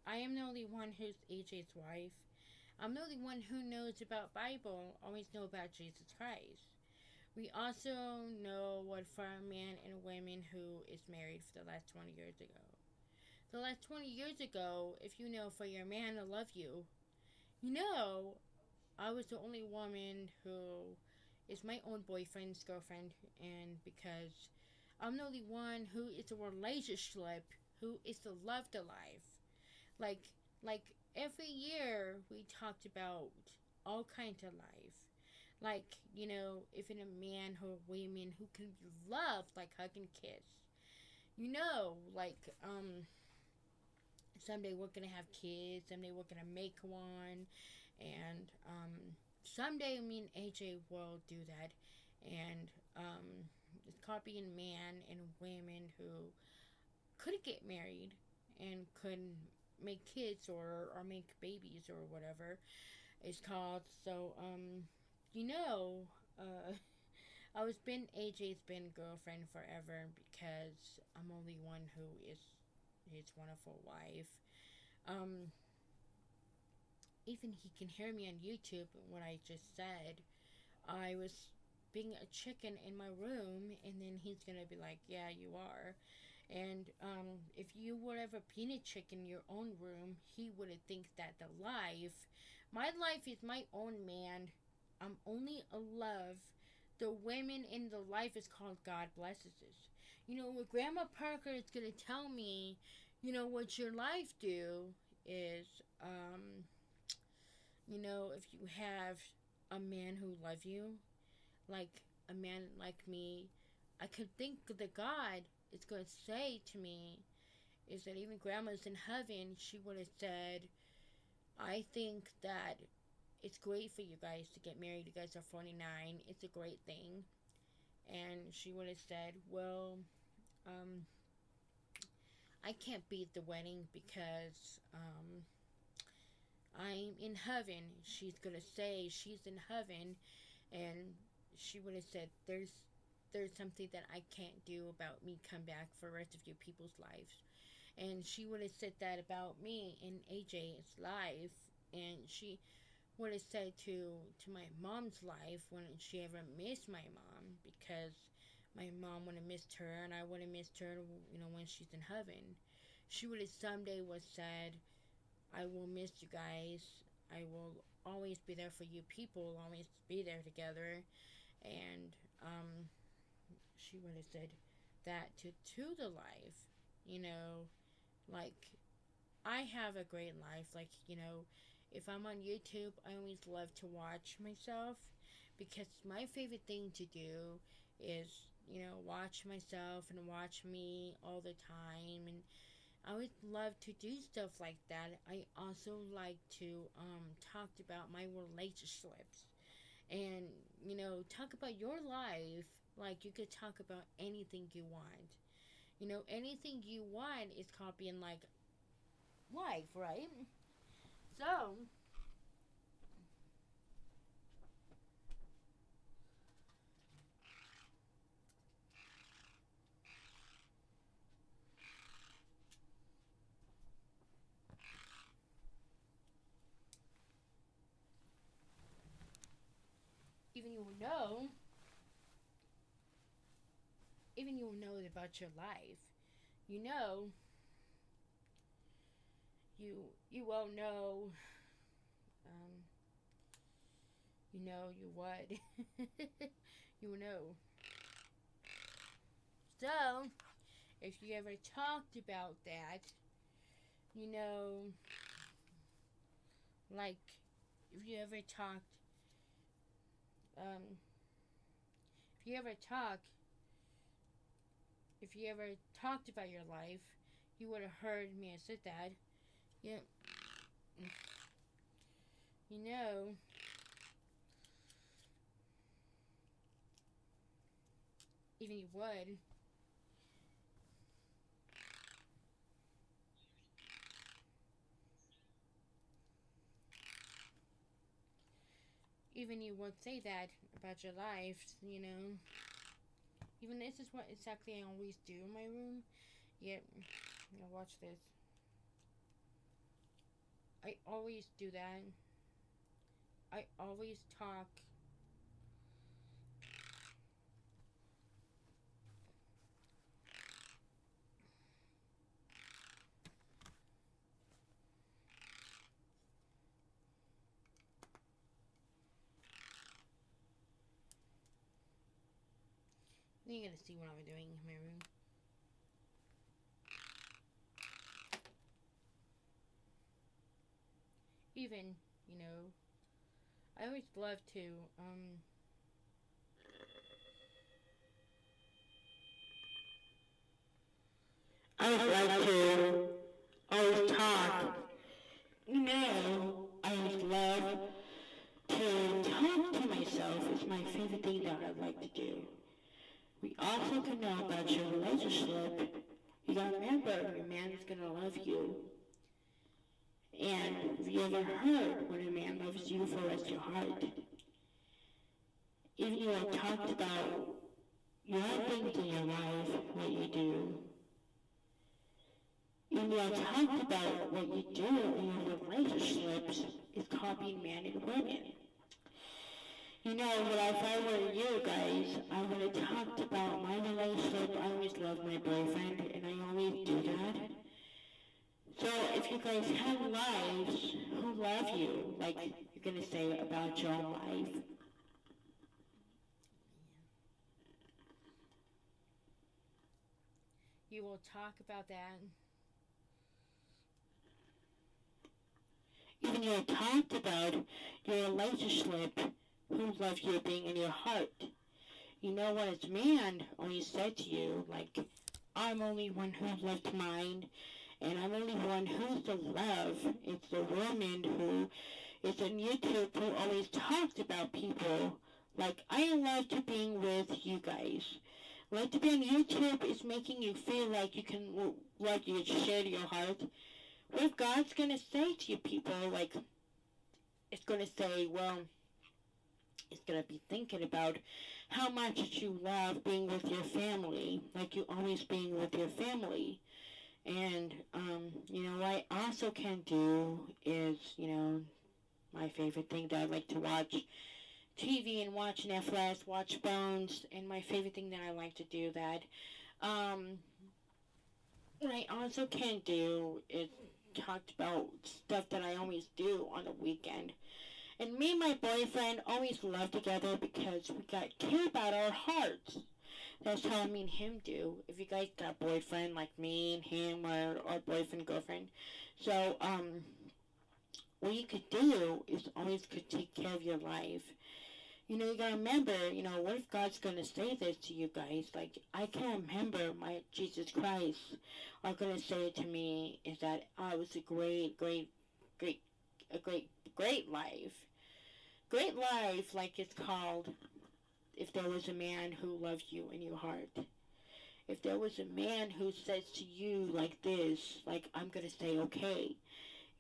I am the only one who's AJ's wife. I'm the only one who knows about Bible, always know about Jesus Christ. We also know what for a man and woman who is married for the last 20 years ago. The last 20 years ago, if you know for your man to love you, you know I was the only woman who is my own boyfriend's girlfriend, and because I'm the only one who is a relationship, who is the love to life. Like every year we talked about all kinds of life. Like, if in a man or women who can be loved like hug and kiss. Someday we're gonna have kids, someday we're gonna make one, and someday me and AJ will do that. And it's called being man and women who couldn't get married and couldn't make kids or make babies or whatever it's called. So you know uh I was been AJ's been girlfriend forever because I'm only one who is his wonderful wife. um Even he can hear me on YouTube what I just said. I was being a chicken in my room, and then he's gonna be like, "Yeah, you are." And if you would have a peanut chicken in your own room, he would think that my life is my own man. I'm only a love. The women in the life is called God blesses us. What Grandma Parker is gonna tell me, what your life do is, if you have a man who loves you, like a man like me, I could think the God is going to say to me is that even grandma's in heaven, she would have said, I think that it's great for you guys to get married. You guys are 49. It's a great thing. And she would have said, well, um, I can't beat the wedding because I'm in heaven. She's going to say she's in heaven, and she would have said, there's something that I can't do about me come back for the rest of your people's lives. And she would have said that about me in AJ's life. And she would have said to my mom's life when she ever missed my mom, because my mom would have missed her and I would have missed her, when she's in heaven. She would have someday was said, I will miss you guys. I will always be there for you people, always be there together. And she would have said that to the life, you know, like I have a great life. If I'm on YouTube, I always love to watch myself because my favorite thing to do is, watch myself and watch me all the time. And I would love to do stuff like that. I also like to talk about my relationships and talk about your life. Like you could talk about anything you want. Anything you want is copying like life, right? So even you will know, even you will know about your life. You know, you won't know. Um, you what? You will know. So if you ever talked about that, you know, like if you ever talked, um, if you ever talk, if you ever talked about your life, you would have heard me say that. Yeah, you know, even you would. Even you would say that about your life. Even this is what exactly I always do in my room. Yep, watch this. I always do that. I always talk. You're gonna see what I'm doing in my room. Even, you know, I always love to, I would like to always talk. I always love to talk to myself. It's my favorite thing that I like to do. We also can know about your relationship. You gotta remember, your man is gonna love you. And have you ever heard when a man loves you for the rest of your heart? Even you have talked about your things in your life, what you do. Even you have talked about what you do in your relationships is called being man and women. But if I were you guys, I would have talked about my relationship. I always loved my boyfriend, and I always do that. So if you guys have lives who love you, like you're gonna say about your own life, you will talk about that. even you talked about your relationship, who love you being in your heart. You know what it's man only said to you, like, I'm only one who loved mine, and I'm only one who's the love. It's the woman who is on YouTube who always talks about people. Like, I love to being with you guys. Like to be on YouTube is making you feel like you can, like you share your heart. What if God's gonna say to you people, like, it's gonna say, well, it's gonna be thinking about how much you love being with your family, like you always being with your family. And, what I also can do is, my favorite thing that I like to watch TV and watch Netflix, watch Bones, and my favorite thing that I like to do that. Um, what I also can do is talk about stuff that I always do on the weekend. And me and my boyfriend always love together because we got care about our hearts. That's how me and him do. If you guys got a boyfriend like me and him or boyfriend, girlfriend. So, what you could do is always could take care of your life. You gotta remember, what if God's gonna say this to you guys? Like, I can remember my Jesus Christ are gonna say it to me is that I was a great, a great life. Great life, like it's called, if there was a man who loved you in your heart. If there was a man who says to you like this, like, I'm gonna say okay.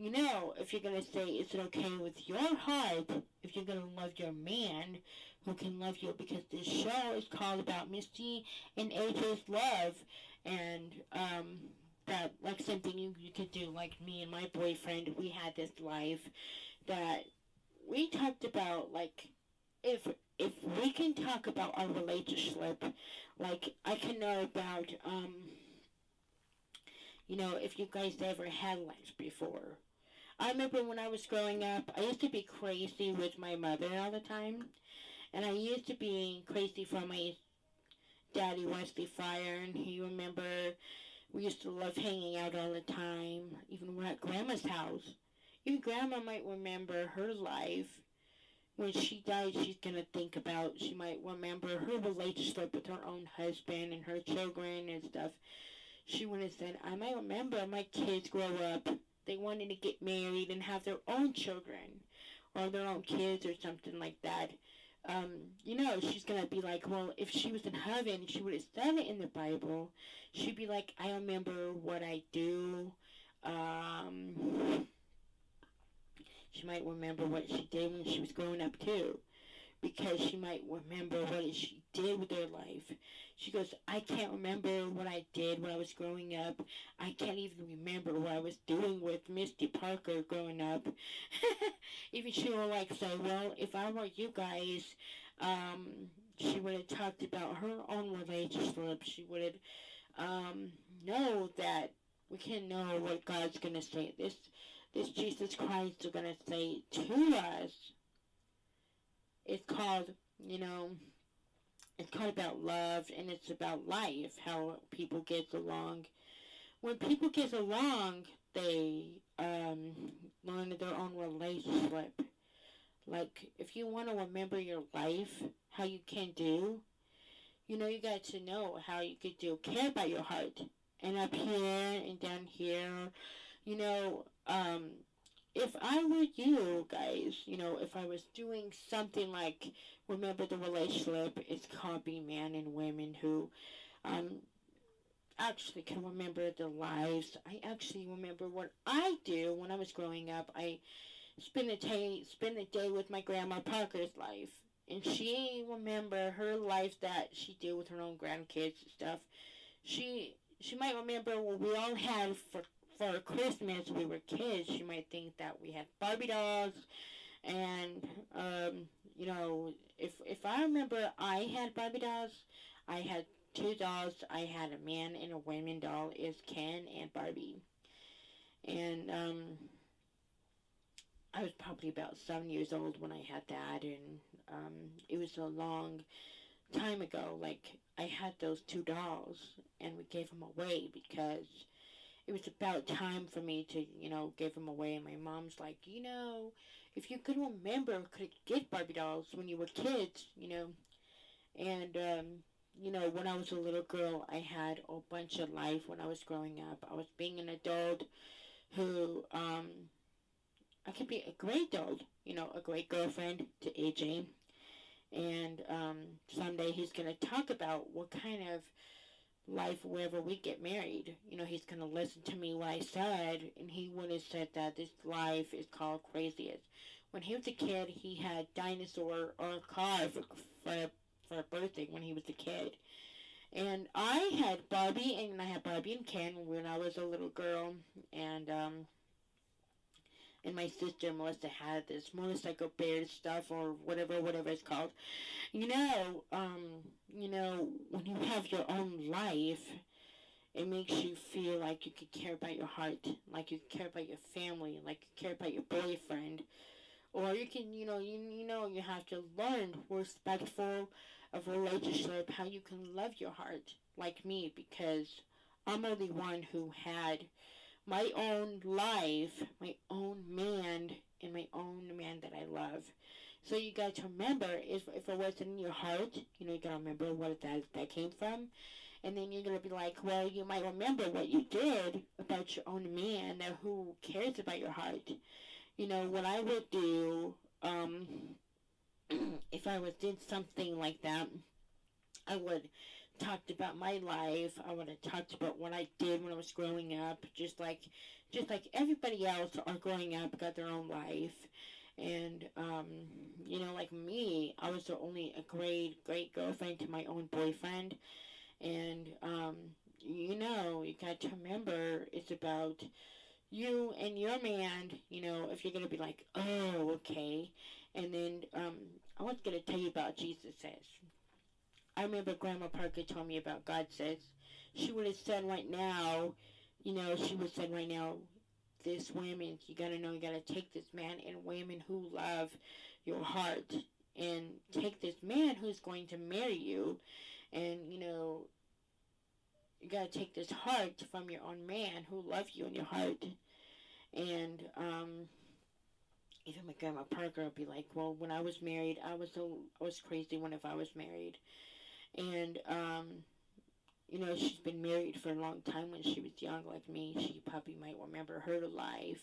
If you're gonna say, is it okay with your heart, if you're gonna love your man who can love you, because this show is called about Misty and AJ's love, and, that, like, something you could do, like me and my boyfriend, we had this life that we talked about, like, if if we can talk about our relationship, like I can know about, if you guys ever had lives before. I remember when I was growing up, I used to be crazy with my mother all the time, and I used to be crazy for my daddy Wesley Fire, and he remember we used to love hanging out all the time, even we're at Grandma's house. Even Grandma might remember her life. When she died, she's gonna think about, she might remember her relationship with her own husband and her children and stuff. She would have said, I might remember my kids grow up. They wanted to get married and have their own children or their own kids or something like that. She's gonna be like, well, if she was in heaven, she would have said it in the Bible. She'd be like, I remember what I do. She might remember what she did when she was growing up too. because she might remember what she did with her life. She goes, I can't remember what I did when I was growing up. I can't even remember what I was doing with Misty Parker growing up. Even she will like say, well, if I were you guys, um, she would have talked about her own relationship. She would have know that we can know what God's gonna say. This Jesus Christ is gonna say to us. It's called, you know, it's called about love and it's about life. How people get along. When people get along, they learn their own relationship. Like if you want to remember your life, how you can do, you got to know how you could do care about your heart. And up here and down here, you know, if I were you guys, if I was doing something like remember the relationship, it's called being man and women who um actually can remember their lives. I actually remember what I do when I was growing up. I spend a day with my grandma Parker's life. And she remember her life that she did with her own grandkids and stuff. She might remember what we all had for Christmas when we were kids. She might think that we had Barbie dolls and if I remember I had Barbie dolls, I had two dolls. I had a man and a woman doll is Ken and Barbie. And I was probably about 7 years old when I had that, and it was a long time ago. Like I had those two dolls, and we gave them away because it was about time for me to, give them away. And my mom's like, if you could remember, could get Barbie dolls when you were kids. And when I was a little girl, I had a bunch of life when I was growing up. I was being an adult who I could be a great adult, a great girlfriend to AJ. And someday he's going to talk about what kind of life wherever we get married. He's going to listen to me what I said, and he would have said that this life is called craziest. When he was a kid, he had dinosaur or a car for a birthday when he was a kid. And I had Barbie, and I had Barbie and Ken when I was a little girl, and my sister Melissa had this motorcycle bear stuff or whatever it's called. When you have your own life, it makes you feel like you could care about your heart, like you care about your family, like you care about your boyfriend. Or you can, you have to learn respectful of relationship, how you can love your heart, like me, because I'm only one who had my own life, my own man, and my own man that I love. So you got to remember, if it wasn't in your heart, you got to remember what that came from. And then you're going to be like, well, you might remember what you did about your own man who cares about your heart. What I would do, if I did something like that, I would talked about my life. I would have talked about what I did when I was growing up, just like everybody else are growing up, got their own life. And like me, I was only a great girlfriend to my own boyfriend. And you got to remember it's about you and your man. If you're gonna be like, oh, okay. And then I was gonna tell you about Jesus says. I remember Grandma Parker told me about God says. She would have said right now, she would have said right now, this women, you gotta know, you gotta take this man and women who love your heart and take this man who's going to marry you and, you gotta take this heart from your own man who loves you in your heart. And, even my Grandma Parker would be like, well, when I was married, I was crazy if I was married. And, she's been married for a long time when she was young like me. She probably might remember her life.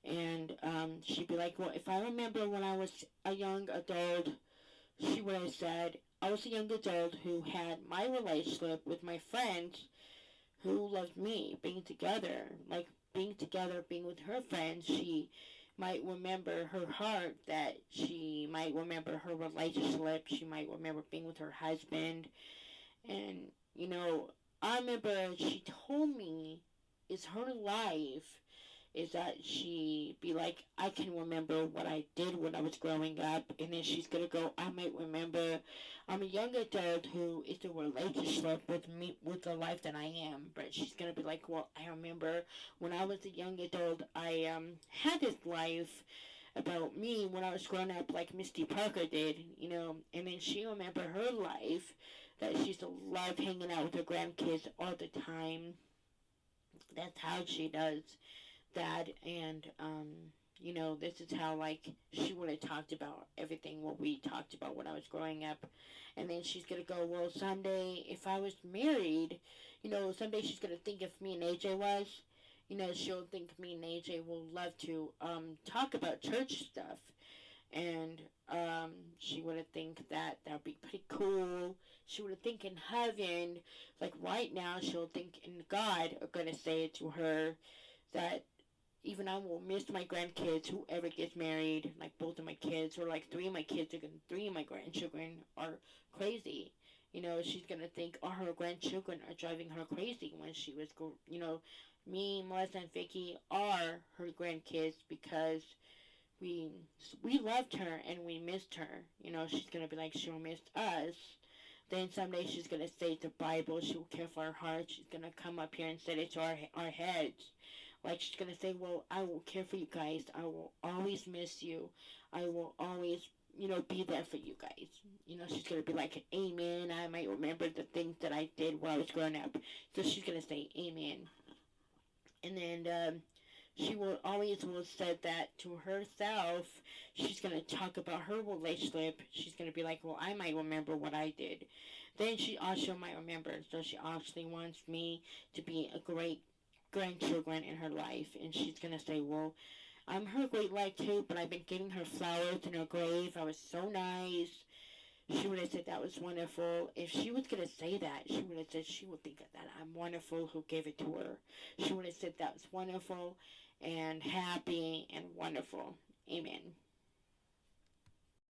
And she'd be like, well, if I remember when I was a young adult, she would have said, I was a young adult who had my relationship with my friends who loved me, being together. Like, being together, being with her friends, she might remember her heart, that she might remember her relationship, she might remember being with her husband. And, I remember she told me is her life is that she be like, I can remember what I did when I was growing up, and then she's gonna go, I might remember I'm a young adult who is in a relationship with me, with the life that I am, but she's gonna be like, well, I remember when I was a young adult, I had this life about me when I was growing up, like Misty Parker did, and then she remember her life, that she used to love hanging out with her grandkids all the time. That's how she does that. And this is how, like, she would have talked about everything what we talked about when I was growing up. And then she's gonna go, well, someday if I was married, someday she's gonna think if me and AJ was, she'll think me and AJ will love to talk about church stuff. And she would have think that would be pretty cool. She would have think in heaven, like right now, she'll think in God are gonna say it to her that even I will miss my grandkids, whoever gets married, like both of my kids, or like three of my kids, or three of my grandchildren are crazy. She's gonna think all her grandchildren are driving her crazy when she was, me, Melissa, and Vicky are her grandkids because we we loved her and we missed her. She's gonna be like, she'll miss us. Then someday she's gonna say the Bible. She will care for our hearts. She's gonna come up here and say it to our heads. Like, she's gonna say, well, I will care for you guys. I will always miss you. I will always, be there for you guys. She's gonna be like, amen. I might remember the things that I did while I was growing up. So she's gonna say amen. And then she will always will said that to herself. She's gonna talk about her relationship. She's gonna be like, well, I might remember what I did. Then she also might remember. So she actually wants me to be a great grandchildren in her life. And she's gonna say, well, I'm her great life too, but I've been giving her flowers in her grave. I was so nice. She would have said that was wonderful. If she was going to say that, she would have said she would think that I'm wonderful who gave it to her. She would have said that was wonderful and happy and wonderful. Amen.